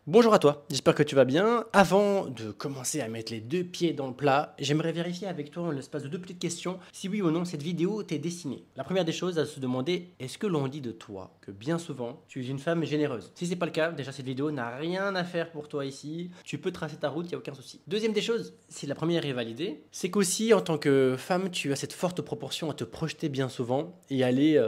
Bonjour à toi, j'espère que tu vas bien. Avant de commencer à mettre les deux pieds dans le plat, j'aimerais vérifier avec toi en l'espace de deux petites questions si oui ou non cette vidéo t'est destinée. La première des choses à se demander, est-ce que l'on dit de toi que bien souvent tu es une femme généreuse? Si c'est pas le cas, déjà cette vidéo n'a rien à faire pour toi ici, tu peux tracer ta route, il n'y a aucun souci. Deuxième des choses, si la première est validée, c'est qu'aussi en tant que femme, tu as cette forte proportion à te projeter bien souvent et aller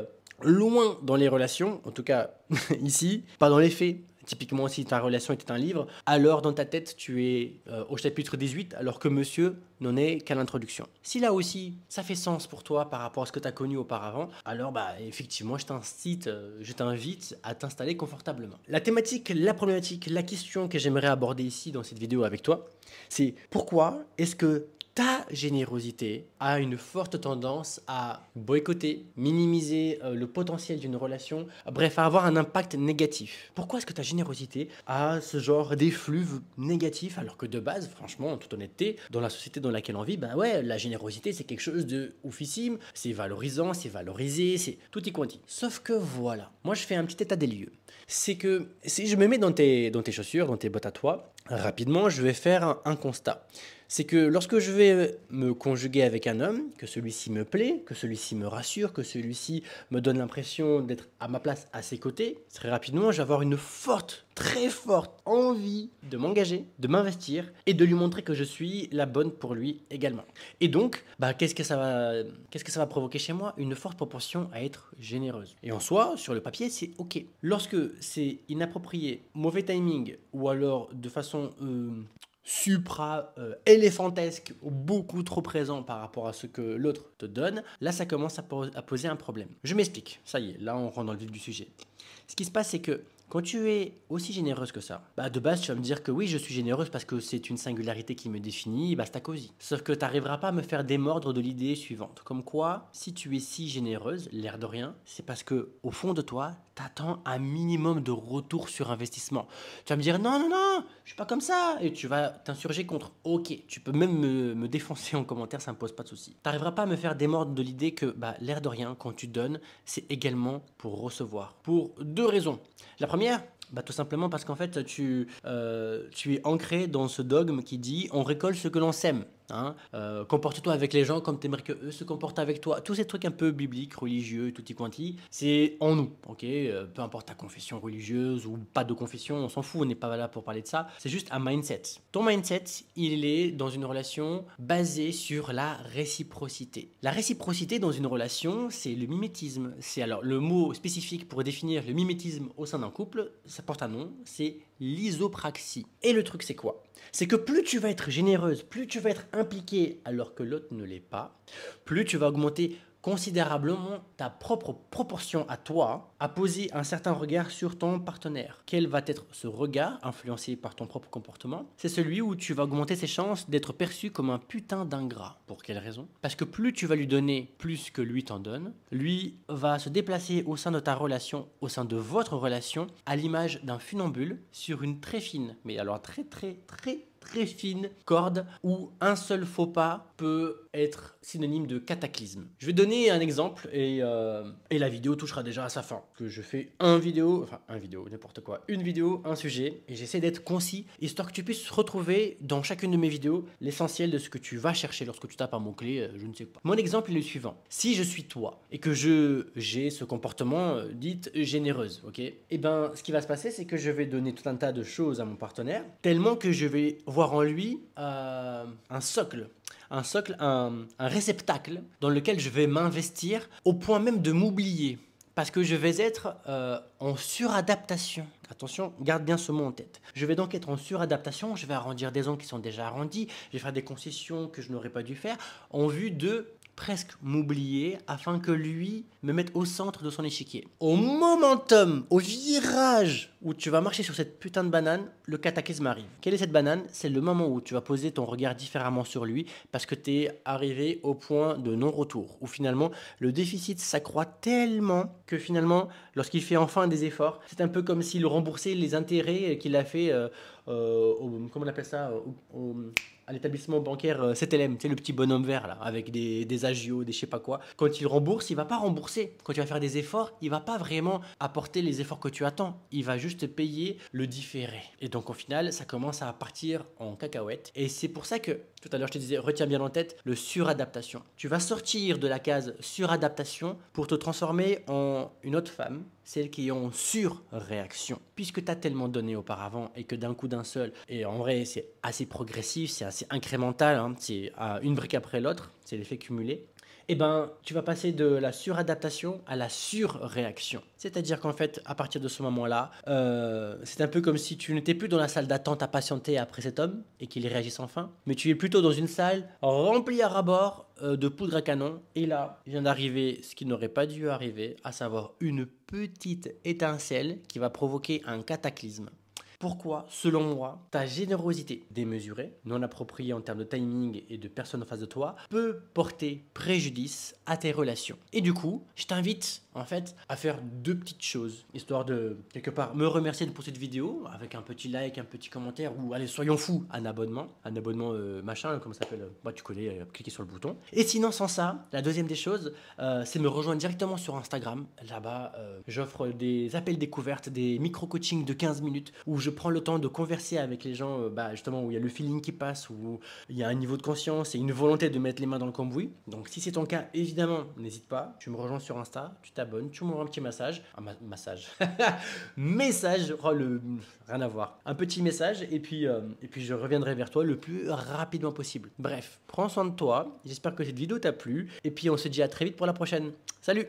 loin dans les relations, en tout cas ici, pas dans les faits. Typiquement, si ta relation était un livre, alors dans ta tête, tu es au chapitre 18, alors que monsieur n'en est qu'à l'introduction. Si là aussi, ça fait sens pour toi par rapport à ce que tu as connu auparavant, alors effectivement, je t'invite à t'installer confortablement. La thématique, la problématique, la question que j'aimerais aborder ici dans cette vidéo avec toi, c'est pourquoi est-ce que ta générosité a une forte tendance à boycotter, minimiser le potentiel d'une relation, bref, à avoir un impact négatif. Pourquoi est-ce que ta générosité a ce genre d'effluve négatif alors que de base, franchement, en toute honnêteté, dans la société dans laquelle on vit, bah ouais, la générosité c'est quelque chose de oufissime, c'est valorisant, c'est valorisé, c'est tout y quanti. Sauf que voilà, moi je fais un petit état des lieux. C'est que si je me mets dans tes chaussures, dans tes bottes à toi, rapidement je vais faire un constat. C'est que lorsque je vais me conjuguer avec un homme, que celui-ci me plaît, que celui-ci me rassure, que celui-ci me donne l'impression d'être à ma place à ses côtés, très rapidement, je vais avoir une forte, très forte envie de m'engager, de m'investir et de lui montrer que je suis la bonne pour lui également. Et donc, qu'est-ce que ça va provoquer chez moi? Une forte proportion à être généreuse. Et en soi, sur le papier, c'est ok. Lorsque c'est inapproprié, mauvais timing ou alors de façon éléphantesque, beaucoup trop présent par rapport à ce que l'autre te donne, là ça commence à poser un problème. Je m'explique, ça y est, là on rentre dans le vif du sujet. Ce qui se passe, c'est que quand tu es aussi généreuse que ça, de base, tu vas me dire que oui, je suis généreuse parce que c'est une singularité qui me définit, basta cosy. Sauf que tu n'arriveras pas à me faire démordre de l'idée suivante. Comme quoi, si tu es si généreuse, l'air de rien, c'est parce que au fond de toi, tu attends un minimum de retour sur investissement. Tu vas me dire non, non, non, je suis pas comme ça. Et tu vas t'insurger contre. Ok, tu peux même me défoncer en commentaire, ça me pose pas de souci. Tu n'arriveras pas à me faire démordre de l'idée que l'air de rien, quand tu donnes, c'est également pour recevoir. Pour deux raisons. La première, tout simplement parce qu'en fait, tu es ancré dans ce dogme qui dit on récolte ce que l'on sème. Hein, comporte-toi avec les gens comme tu aimerais qu'eux se comportent avec toi. Tous ces trucs un peu bibliques, religieux, tutti quanti, c'est en nous. Ok, peu importe ta confession religieuse ou pas de confession, on s'en fout, on n'est pas là pour parler de ça. C'est juste un mindset. Ton mindset, il est dans une relation basée sur la réciprocité. La réciprocité dans une relation, c'est le mimétisme. C'est alors le mot spécifique pour définir le mimétisme au sein d'un couple, ça porte un nom, c'est l'isopraxie. Et le truc, c'est quoi? C'est que plus tu vas être généreuse, plus tu vas être impliqué alors que l'autre ne l'est pas, plus tu vas augmenter considérablement ta propre proportion à toi à poser un certain regard sur ton partenaire. Quel va être ce regard influencé par ton propre comportement? C'est celui où tu vas augmenter ses chances d'être perçu comme un putain d'ingrat. Pour quelle raison? Parce que plus tu vas lui donner plus que lui t'en donne, lui va se déplacer au sein de ta relation, au sein de votre relation, à l'image d'un funambule sur une très fine, mais alors très fine corde où un seul faux pas peut être synonyme de cataclysme. Je vais donner un exemple et la vidéo touchera déjà à sa fin. Que je fais une vidéo, un sujet et j'essaie d'être concis histoire que tu puisses retrouver dans chacune de mes vidéos l'essentiel de ce que tu vas chercher lorsque tu tapes un mot-clé, je ne sais pas. Mon exemple est le suivant. Si je suis toi et que j'ai ce comportement dit généreuse, ok? Et ce qui va se passer, c'est que je vais donner tout un tas de choses à mon partenaire, tellement que je vais voir en lui un socle, un réceptacle dans lequel je vais m'investir au point même de m'oublier. Parce que je vais être en suradaptation. Attention, garde bien ce mot en tête. Je vais donc être en suradaptation, je vais arrondir des angles qui sont déjà arrondis, je vais faire des concessions que je n'aurais pas dû faire en vue de presque m'oublier afin que lui me mette au centre de son échiquier. Au momentum, au virage où tu vas marcher sur cette putain de banane, le cataclysme arrive. Quelle est cette banane? C'est le moment où tu vas poser ton regard différemment sur lui parce que tu es arrivé au point de non-retour, où finalement le déficit s'accroît tellement que finalement, lorsqu'il fait enfin des efforts, c'est un peu comme s'il remboursait les intérêts qu'il a fait comment on appelle ça à l'établissement bancaire CTLM, tu sais, le petit bonhomme vert là, avec des agios, des je sais pas quoi. Quand il rembourse, il va pas rembourser. Quand tu vas faire des efforts, il va pas vraiment apporter les efforts que tu attends. Il va juste payer le différé. Et donc au final, ça commence à partir en cacahuète. Et c'est pour ça que tout à l'heure je te disais, retiens bien en tête le suradaptation. Tu vas sortir de la case suradaptation pour te transformer en une autre femme, celle qui est en surréaction. Puisque tu as tellement donné auparavant et que d'un coup d'un seul, et en vrai c'est assez progressif, c'est assez incrémental, hein, c'est une brique après l'autre, c'est l'effet cumulé. Eh ben, tu vas passer de la suradaptation à la surréaction. C'est-à-dire qu'en fait, à partir de ce moment-là, c'est un peu comme si tu n'étais plus dans la salle d'attente à patienter après cet homme et qu'il réagisse enfin, mais tu es plutôt dans une salle remplie à ras-bord de poudre à canon. Et là, il vient d'arriver ce qui n'aurait pas dû arriver, à savoir une petite étincelle qui va provoquer un cataclysme. Pourquoi, selon moi, ta générosité démesurée, non appropriée en termes de timing et de personne en face de toi, peut porter préjudice à tes relations. Et du coup, je t'invite en fait à faire deux petites choses, histoire de quelque part me remercier pour cette vidéo avec un petit like, un petit commentaire ou allez soyons fous, un abonnement machin, comment ça s'appelle, bah tu connais, cliquez sur le bouton. Et sinon sans ça, la deuxième des choses, c'est me rejoindre directement sur Instagram. Là-bas, j'offre des appels découvertes, des micro-coachings de 15 minutes où je prends le temps de converser avec les gens, justement où il y a le feeling qui passe, où il y a un niveau de conscience et une volonté de mettre les mains dans le cambouis. Donc si c'est ton cas, évidemment, n'hésite pas, tu me rejoins sur Insta, tu t'abonnes, tu m'envoies un petit massage, message, rien à voir, un petit message et puis je reviendrai vers toi le plus rapidement possible. Bref, prends soin de toi, j'espère que cette vidéo t'a plu et puis on se dit à très vite pour la prochaine. Salut!